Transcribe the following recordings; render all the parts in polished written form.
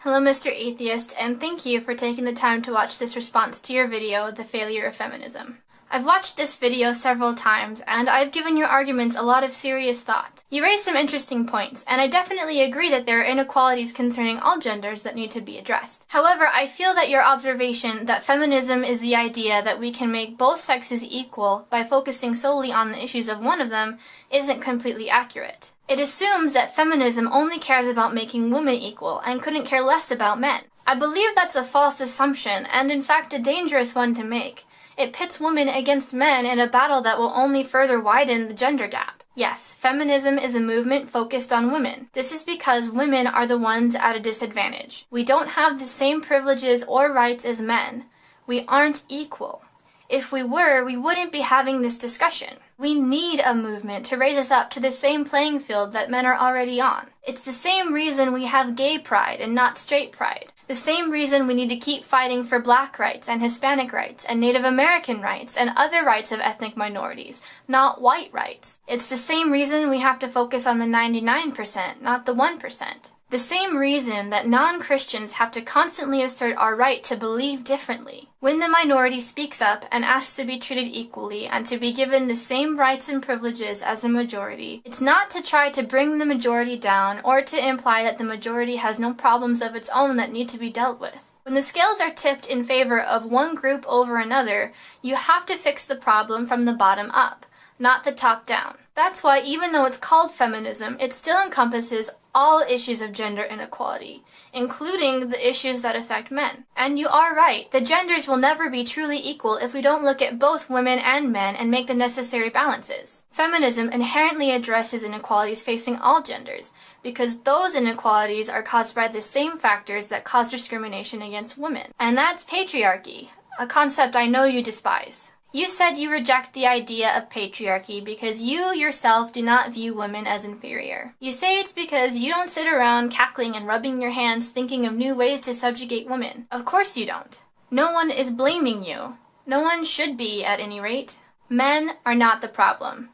Hello Mr. Atheist, and thank you for taking the time to watch this response to your video, The Failure of Feminism. I've watched this video several times, and I've given your arguments a lot of serious thought. You raised some interesting points, and I definitely agree that there are inequalities concerning all genders that need to be addressed. However, I feel that your observation that feminism is the idea that we can make both sexes equal by focusing solely on the issues of one of them isn't completely accurate. It assumes that feminism only cares about making women equal and couldn't care less about men. I believe that's a false assumption, and in fact a dangerous one to make. It pits women against men in a battle that will only further widen the gender gap. Yes, feminism is a movement focused on women. This is because women are the ones at a disadvantage. We don't have the same privileges or rights as men. We aren't equal. If we were, we wouldn't be having this discussion. We need a movement to raise us up to the same playing field that men are already on. It's the same reason we have gay pride and not straight pride. The same reason we need to keep fighting for Black rights and Hispanic rights and Native American rights and other rights of ethnic minorities, not white rights. It's the same reason we have to focus on the 99%, not the 1%. The same reason that non-Christians have to constantly assert our right to believe differently. When the minority speaks up and asks to be treated equally and to be given the same rights and privileges as the majority, it's not to try to bring the majority down or to imply that the majority has no problems of its own that need to be dealt with. When the scales are tipped in favor of one group over another, you have to fix the problem from the bottom up, not the top down. That's why even though it's called feminism, it still encompasses all issues of gender inequality, including the issues that affect men. And you are right, the genders will never be truly equal if we don't look at both women and men and make the necessary balances. Feminism inherently addresses inequalities facing all genders, because those inequalities are caused by the same factors that cause discrimination against women. And that's patriarchy, a concept I know you despise. You said you reject the idea of patriarchy because you yourself do not view women as inferior. You say it's because you don't sit around cackling and rubbing your hands thinking of new ways to subjugate women. Of course you don't. No one is blaming you. No one should be, at any rate. Men are not the problem.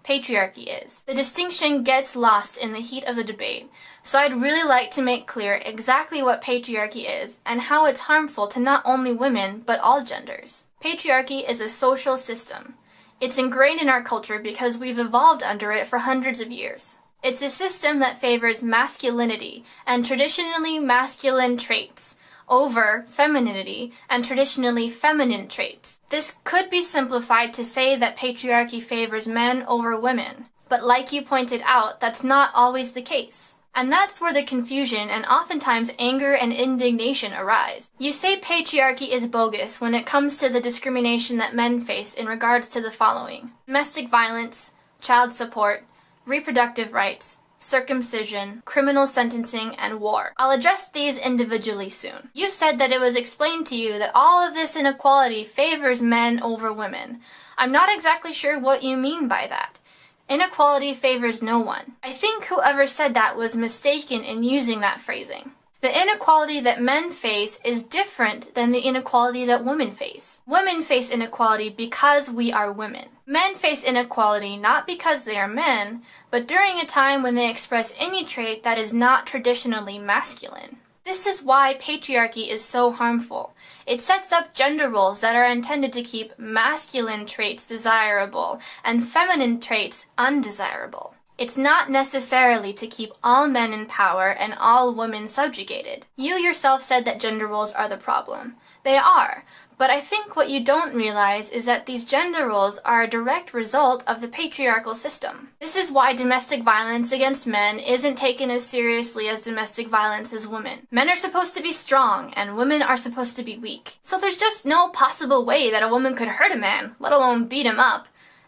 Patriarchy is. The distinction gets lost in the heat of the debate, so I'd really like to make clear exactly what patriarchy is and how it's harmful to not only women, but all genders. Patriarchy is a social system. It's ingrained in our culture because we've evolved under it for hundreds of years. It's a system that favors masculinity and traditionally masculine traits over femininity and traditionally feminine traits. This could be simplified to say that patriarchy favors men over women. But like you pointed out, that's not always the case. And that's where the confusion and oftentimes anger and indignation arise. You say patriarchy is bogus when it comes to the discrimination that men face in regards to the following: domestic violence, child support, reproductive rights, circumcision, criminal sentencing, and war. I'll address these individually soon. You said that it was explained to you that all of this inequality favors men over women. I'm not exactly sure what you mean by that. Inequality favors no one. I think whoever said that was mistaken in using that phrasing. The inequality that men face is different than the inequality that women face. Women face inequality because we are women. Men face inequality not because they are men, but during a time when they express any trait that is not traditionally masculine. This is why patriarchy is so harmful. It sets up gender roles that are intended to keep masculine traits desirable and feminine traits undesirable. It's not necessarily to keep all men in power and all women subjugated. You yourself said that gender roles are the problem. They are. But I think what you don't realize is that these gender roles are a direct result of the patriarchal system. This is why domestic violence against men isn't taken as seriously as domestic violence as women. Men are supposed to be strong, and women are supposed to be weak. So there's just no possible way that a woman could hurt a man, let alone beat him up.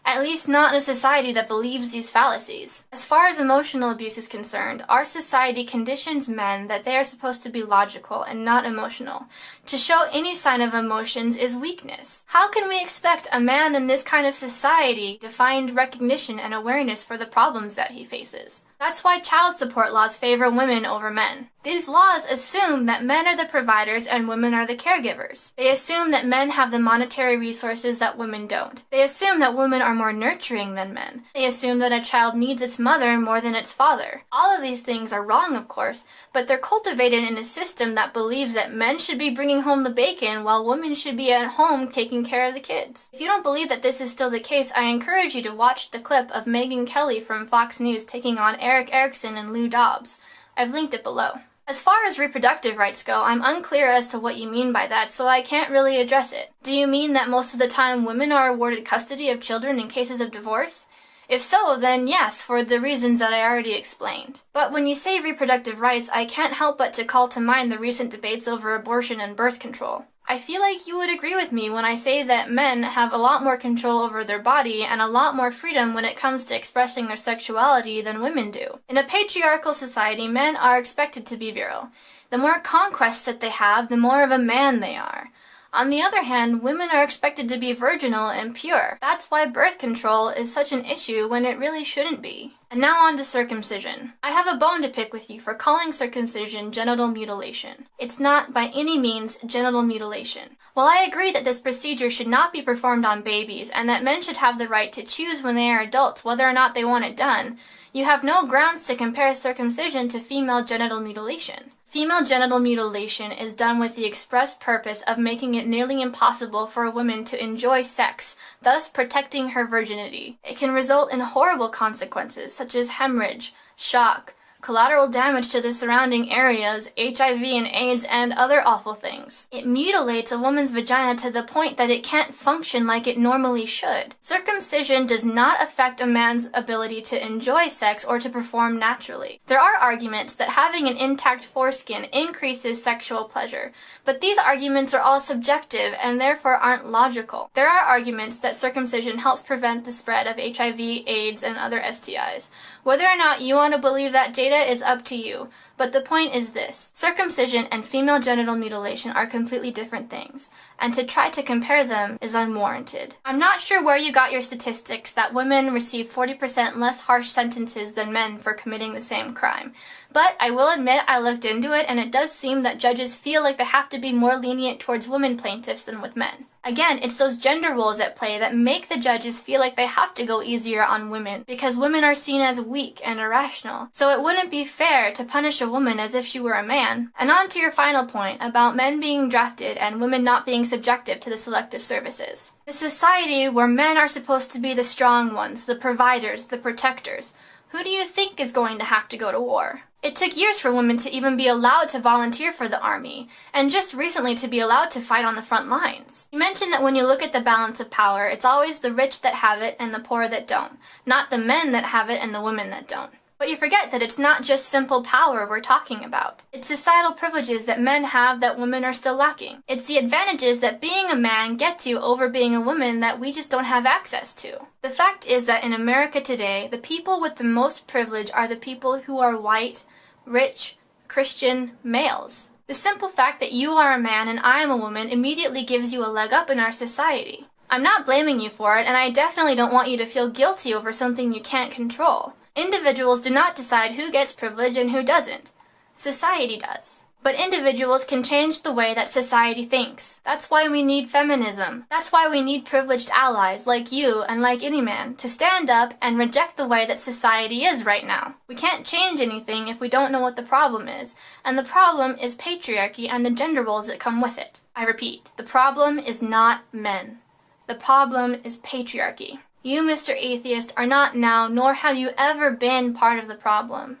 At least not in a society that believes these fallacies. As far as emotional abuse is concerned, our society conditions men that they are supposed to be logical and not emotional. To show any sign of emotions is weakness. How can we expect a man in this kind of society to find recognition and awareness for the problems that he faces? That's why child support laws favor women over men. These laws assume that men are the providers and women are the caregivers. They assume that men have the monetary resources that women don't. They assume that women are more nurturing than men. They assume that a child needs its mother more than its father. All of these things are wrong, of course, but they're cultivated in a system that believes that men should be bringing home the bacon while women should be at home taking care of the kids. If you don't believe that this is still the case, I encourage you to watch the clip of Megyn Kelly from Fox News taking on Eric Erickson and Lou Dobbs. I've linked it below. As far as reproductive rights go, I'm unclear as to what you mean by that, so I can't really address it. Do you mean that most of the time women are awarded custody of children in cases of divorce? If so, then yes, for the reasons that I already explained. But when you say reproductive rights, I can't help but to call to mind the recent debates over abortion and birth control. I feel like you would agree with me when I say that men have a lot more control over their body and a lot more freedom when it comes to expressing their sexuality than women do. In a patriarchal society, men are expected to be virile. The more conquests that they have, the more of a man they are. On the other hand, women are expected to be virginal and pure. That's why birth control is such an issue when it really shouldn't be. And now on to circumcision. I have a bone to pick with you for calling circumcision genital mutilation. It's not by any means genital mutilation. While I agree that this procedure should not be performed on babies and that men should have the right to choose when they are adults whether or not they want it done, you have no grounds to compare circumcision to female genital mutilation. Female genital mutilation is done with the express purpose of making it nearly impossible for a woman to enjoy sex, thus protecting her virginity. It can result in horrible consequences such as hemorrhage, shock, collateral damage to the surrounding areas, HIV and AIDS, and other awful things. It mutilates a woman's vagina to the point that it can't function like it normally should. Circumcision does not affect a man's ability to enjoy sex or to perform naturally. There are arguments that having an intact foreskin increases sexual pleasure, but these arguments are all subjective and therefore aren't logical. There are arguments that circumcision helps prevent the spread of HIV, AIDS, and other STIs. Whether or not you want to believe that data is up to you, but the point is this: circumcision and female genital mutilation are completely different things, and to try to compare them is unwarranted. I'm not sure where you got your statistics that women receive 40% less harsh sentences than men for committing the same crime, but I will admit I looked into it and it does seem that judges feel like they have to be more lenient towards women plaintiffs than with men. Again, it's those gender roles at play that make the judges feel like they have to go easier on women because women are seen as weak and irrational. So it wouldn't be fair to punish a woman as if she were a man. And on to your final point about men being drafted and women not being subjective to the selective services. A society where men are supposed to be the strong ones, the providers, the protectors, who do you think is going to have to go to war? It took years for women to even be allowed to volunteer for the army, and just recently to be allowed to fight on the front lines. You mentioned that when you look at the balance of power, it's always the rich that have it and the poor that don't, not the men that have it and the women that don't. But you forget that it's not just simple power we're talking about. It's societal privileges that men have that women are still lacking. It's the advantages that being a man gets you over being a woman that we just don't have access to. The fact is that in America today, the people with the most privilege are the people who are white, rich, Christian males. The simple fact that you are a man and I am a woman immediately gives you a leg up in our society. I'm not blaming you for it, and I definitely don't want you to feel guilty over something you can't control. Individuals do not decide who gets privilege and who doesn't. Society does. But individuals can change the way that society thinks. That's why we need feminism. That's why we need privileged allies like you and like any man to stand up and reject the way that society is right now. We can't change anything if we don't know what the problem is, and the problem is patriarchy and the gender roles that come with it. I repeat, the problem is not men. The problem is patriarchy. You, Mr. Atheist, are not now, nor have you ever been part of the problem.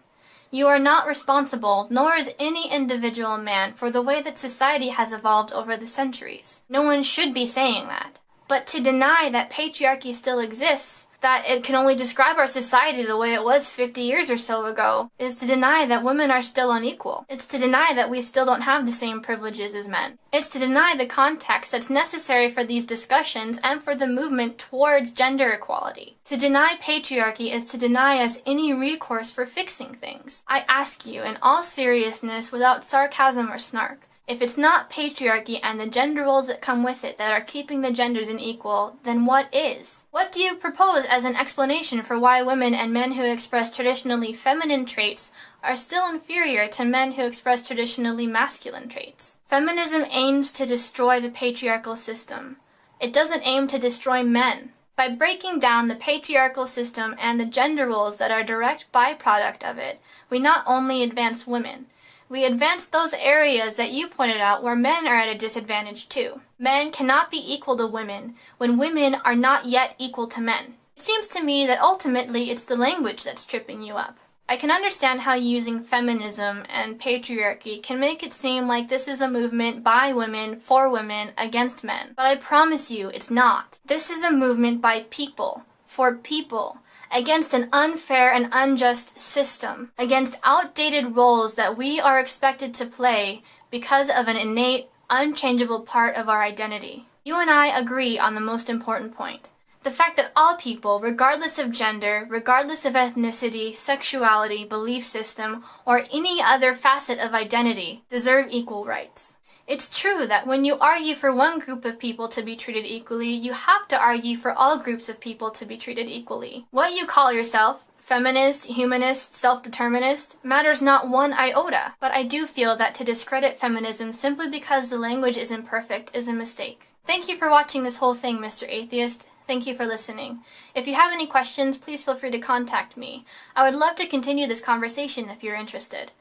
You are not responsible, nor is any individual man, for the way that society has evolved over the centuries. No one should be saying that. But to deny that patriarchy still exists, that it can only describe our society the way it was 50 years or so ago, is to deny that women are still unequal. It's to deny that we still don't have the same privileges as men. It's to deny the context that's necessary for these discussions and for the movement towards gender equality. To deny patriarchy is to deny us any recourse for fixing things. I ask you, in all seriousness, without sarcasm or snark, If it's not patriarchy and the gender roles that come with it that are keeping the genders unequal, then what is? What do you propose as an explanation for why women and men who express traditionally feminine traits are still inferior to men who express traditionally masculine traits? Feminism aims to destroy the patriarchal system. It doesn't aim to destroy men. By breaking down the patriarchal system and the gender roles that are a direct byproduct of it, we not only advance women, we advance those areas that you pointed out where men are at a disadvantage too. Men cannot be equal to women when women are not yet equal to men. It seems to me that ultimately it's the language that's tripping you up. I can understand how using feminism and patriarchy can make it seem like this is a movement by women, for women, against men. But I promise you, it's not. This is a movement by people, for people, against an unfair and unjust system, against outdated roles that we are expected to play because of an innate, unchangeable part of our identity. You and I agree on the most important point. The fact that all people, regardless of gender, regardless of ethnicity, sexuality, belief system, or any other facet of identity, deserve equal rights. It's true that when you argue for one group of people to be treated equally, you have to argue for all groups of people to be treated equally. What you call yourself, feminist, humanist, self-determinist, matters not one iota. But I do feel that to discredit feminism simply because the language is imperfect is a mistake. Thank you for watching this whole thing, Mr. Atheist. Thank you for listening. If you have any questions, please feel free to contact me. I would love to continue this conversation if you're interested.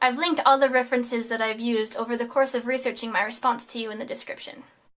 I've linked all the references that I've used over the course of researching my response to you in the description.